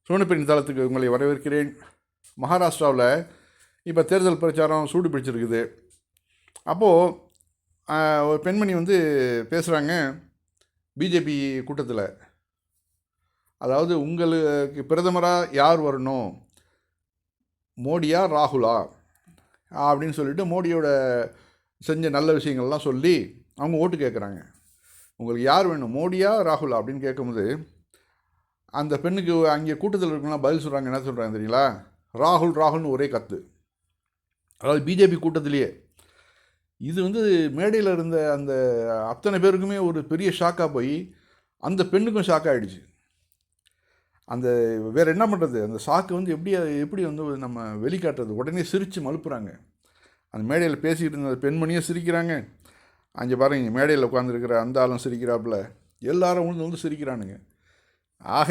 சோனிப்பெண் தளத்துக்கு உங்களை வரவேற்கிறேன். மகாராஷ்டிராவில் இப்போ தேர்தல் பிரச்சாரம் சூடு பிடிச்சிருக்குது. அப்போது ஒரு பெண்மணி பேசுகிறாங்க பிஜேபி கூட்டத்தில். அதாவது உங்களுக்கு பிரதமராக யார் வரணும், மோடியா ராகுலா அப்படின்னு சொல்லிட்டு மோடியோட செஞ்ச நல்ல விஷயங்கள்லாம் சொல்லி அவங்க ஓட்டு கேட்குறாங்க. உங்களுக்கு யார் வேணும், மோடியா ராகுலா அப்படின்னு கேட்கும்போது அந்த பெண்ணுக்கு அங்கே கூட்டத்தில் இருக்கலாம் பதில் சொல்கிறாங்க. என்ன சொல்கிறாங்க தெரியுங்களா? ராகுல் ராகுல்னு ஒரே கத்து. அதாவது பிஜேபி கூட்டத்திலேயே இது மேடையில் இருந்த அந்த அத்தனை பேருக்குமே ஒரு பெரிய ஷாக்காக போய் அந்த பெண்ணுக்கும் ஷாக் ஆகிடுச்சு. அந்த வேறு என்ன பண்ணுறது, அந்த ஷாக்கு எப்படி நம்ம வெளிக்காட்டுறது? உடனே சிரித்து மழுப்புறாங்க. அந்த மேடையில் பேசிக்கிட்டு இருந்த பெண்மணியும் சிரிக்கிறாங்க. அங்கே பாருங்க, மேடையில் உட்காந்துருக்கிற அந்த ஆளும் சிரிக்கிறாப்புல, எல்லாரும் சிரிக்கிறானுங்க. ஆக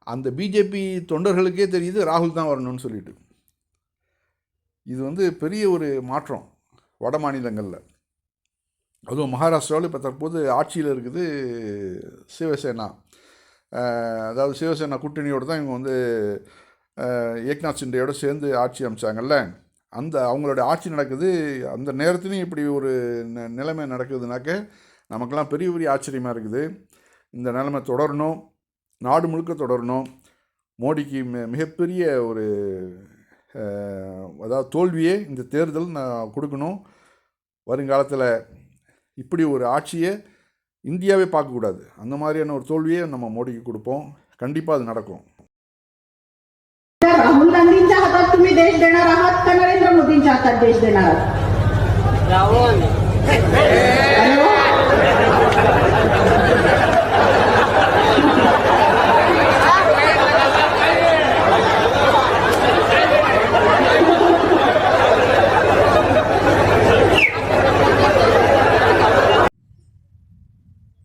அந்த பிஜேபி தொண்டர்களுக்கே தெரியுது ராகுல் தான் வரணும்னு சொல்லிட்டு. இது பெரிய ஒரு மாற்றம் வட மாநிலங்களில். அதுவும் மகாராஷ்டிராவில் இப்போ தற்போது ஆட்சியில் இருக்குது சிவசேனா. அதாவது சிவசேனா கூட்டணியோடு தான் இவங்க ஏக்நாத் சிண்டேயோடு சேர்ந்து ஆட்சி அமைச்சாங்கல்ல. அந்த அவங்களோட ஆட்சி நடக்குது. அந்த நேரத்துலையும் இப்படி ஒரு நிலைமை நடக்குதுனாக்க நமக்கெல்லாம் பெரிய பெரிய ஆச்சரியமாக இருக்குது. இந்த நிலைமை தொடரணும், நாடு முழுக்க தொடரணும். மோடிக்கு மிகப்பெரிய ஒரு அதாவது தோல்வியே இந்த தேர்தல் நான் கொடுக்கணும். வருங்காலத்தில் இப்படி ஒரு ஆட்சியை இந்தியாவே பார்க்கக்கூடாது. அந்த மாதிரியான ஒரு தோல்வியை நம்ம மோடிக்கு கொடுப்போம். கண்டிப்பாக அது நடக்கும். राहुल गांधींच्या हातात तुम्ही देश देणार आहात का नरेंद्र मोदींच्या हातात देश देणार आहात? राहुल.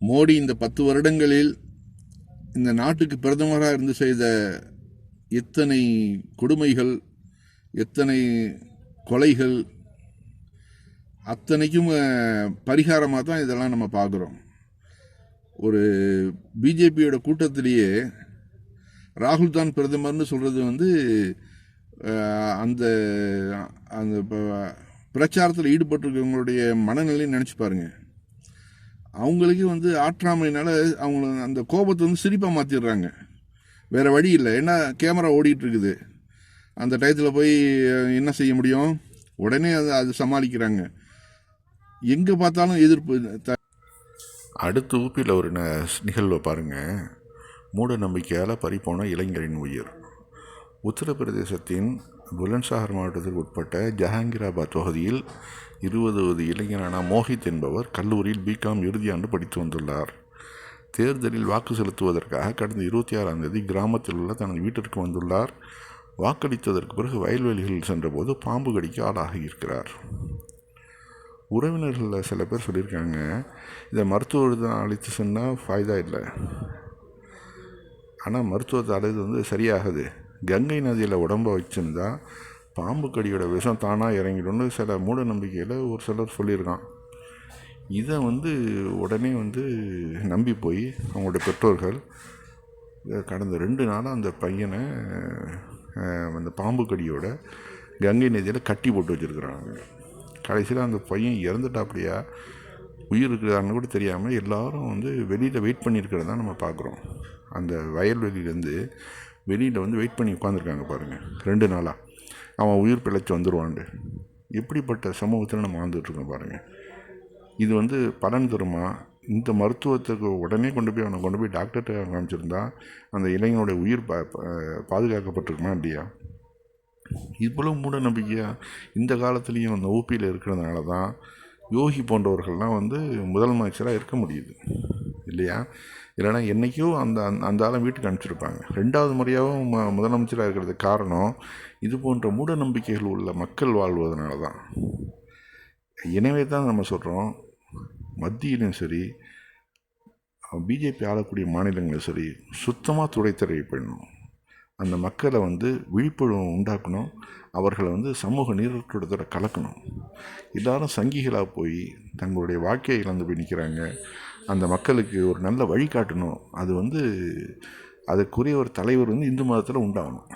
மோடி இந்த 10 வருடங்களில் இந்த நாட்டுக்கு பிரதமராக இருந்து செய்த எத்தனை கொடுமைகள், எத்தனை கொலைகள், அத்தனைக்கும் பரிகாரமாக தான் இதெல்லாம் நம்ம பார்க்குறோம். ஒரு பிஜேபியோட கூட்டத்திலேயே ராகுல் தான் பிரதமர்னு சொல்கிறது அந்த அந்த பிரச்சாரத்தில் ஈடுபட்டிருக்கவங்களுடைய மனநிலையை நினச்சி பாருங்கள். அவங்களுக்கு ஆற்றாமையினால அவங்க அந்த கோபத்தை சிரிப்பாக மாற்றிடுறாங்க. வேறு வழி இல்லை. ஏன்னா கேமரா ஓடிட்டு இருக்குது. அந்த டயத்தில் போய் என்ன செய்ய முடியும்? உடனே அது சமாளிக்கிறாங்க. எங்கே பார்த்தாலும் எதிர்ப்பு. அடுத்து ஊப்பியில் ஒரு நிகழ்வை பாருங்கள். மூட நம்பிக்கையால் பறிப்போன இளைஞரின் உயிர். உத்தரப்பிரதேசத்தின் புலன்சாகர் மாவட்டத்திற்கு உட்பட்ட ஜஹாங்கீராபாத் தொகுதியில் 20 இளைஞரான மோஹித் என்பவர் கல்லூரியில் பிகாம் இறுதி ஆண்டு படித்து வந்துள்ளார். தேர்தலில் வாக்கு செலுத்துவதற்காக கடந்த 26ஆம் தேதி கிராமத்தில் உள்ள தனது வீட்டிற்கு வந்துள்ளார். வாக்களித்ததற்கு பிறகு வயல்வெளிகளில் சென்றபோது பாம்பு கடிக்க ஆளாகியிருக்கிறார். உறவினர்களில் சில பேர் சொல்லியிருக்காங்க, இதை மருத்துவர் தான் அழைத்து சொன்னால் ஃபாய்தா இல்லை. ஆனால் மருத்துவத்தை அழைத்து சரியாகுது. கங்கை நதியில் உடம்பை வச்சுருந்தா பாம்பு கடியோட விஷம் தானாக இறங்கிடும்னு சில மூட நம்பிக்கையில் ஒரு சிலர் சொல்லியிருக்கான். இதை உடனே நம்பி போய் அவங்களோட பெற்றோர்கள் கடந்த 2 நாளாக அந்த பையனை அந்த பாம்பு கடியோட கங்கை நதியில் கட்டி போட்டு வச்சுருக்குறாங்க. கடைசியில் அந்த பையன் இறந்துட்டாப்படியா உயிர் இருக்கிறான்னு கூட தெரியாமல் எல்லாரும் வெளியில் வெயிட் பண்ணியிருக்கிறதான் நம்ம பார்க்குறோம். அந்த வயல்வெளியிலேருந்து வெளியில் வெயிட் பண்ணி உட்காந்துருக்காங்க பாருங்கள் 2 நாளாக. அவன் உயிர் பிழைச்சி வந்துடுவான்ட்டு. எப்படிப்பட்ட சமூகத்தில் நம்ம வாழ்ந்துட்டுருக்கோம் பாருங்கள். இது பலன் தருமா? இந்த மருத்துவத்துக்கு உடனே அவனை கொண்டு போய் டாக்டர்கிட்ட காமிச்சிருந்தா அந்த இளைஞனுடைய உயிர் பாதுகாக்கப்பட்டிருக்குமா இல்லையா? இவ்வளவு மூட நம்பிக்கையாக இந்த காலத்துலேயும் அந்த ஊப்பியில் இருக்கிறதுனால தான் யோகி போன்றவர்கள்லாம் முதலமைச்சராக இருக்க முடியுது இல்லையா? இல்லைனா என்றைக்கோ அந்த ஆளும் வீட்டுக்கு அனுப்பிச்சிருப்பாங்க. 2வது முறையாகவும் முதலமைச்சராக இருக்கிறதுக்கு காரணம் இது போன்ற மூட நம்பிக்கைகள் உள்ள மக்கள் வாழ்வதனால தான். எனவே தான் நம்ம சொல்கிறோம், மத்தியிலும் சரி பிஜேபி ஆளக்கூடிய மாநிலங்களும் சரி சுத்தமாக துடைத்தறை பண்ணணும். அந்த மக்களை விழிப்புணர்வு உண்டாக்கணும். அவர்களை சமூக நீரோட்டத்தோட கலக்கணும். எல்லாரும் சங்கிகளாக போய் தங்களுடைய வாழ்க்கையை இழந்து போய் நிற்கிறாங்க. அந்த மக்களுக்கு ஒரு நல்ல வழிகாட்டணும். அது அதுக்குரிய ஒரு தலைவர் வந்து இந்து மதத்தில் உண்டாகணும்.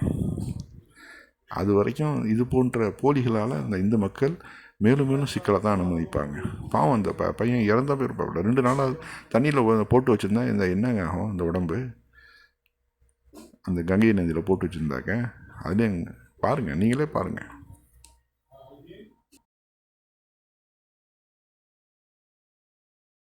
அது வரைக்கும் இது போன்ற போலிகளால் அந்த இந்து மக்கள் மேலும் மேலும் சிக்கலை தான் அனுமதிப்பாங்க. பாவம் அந்த பையன் இறந்த போயிருப்பாப்புல. 2 நாளாக தண்ணியில் போட்டு வச்சுருந்தா இந்த என்னங்க ஆகும் இந்த உடம்பு? அந்த கங்கை நதியில் போட்டு வச்சுருந்தாக்க அதுலேயே பாருங்கள், நீங்களே பாருங்கள்.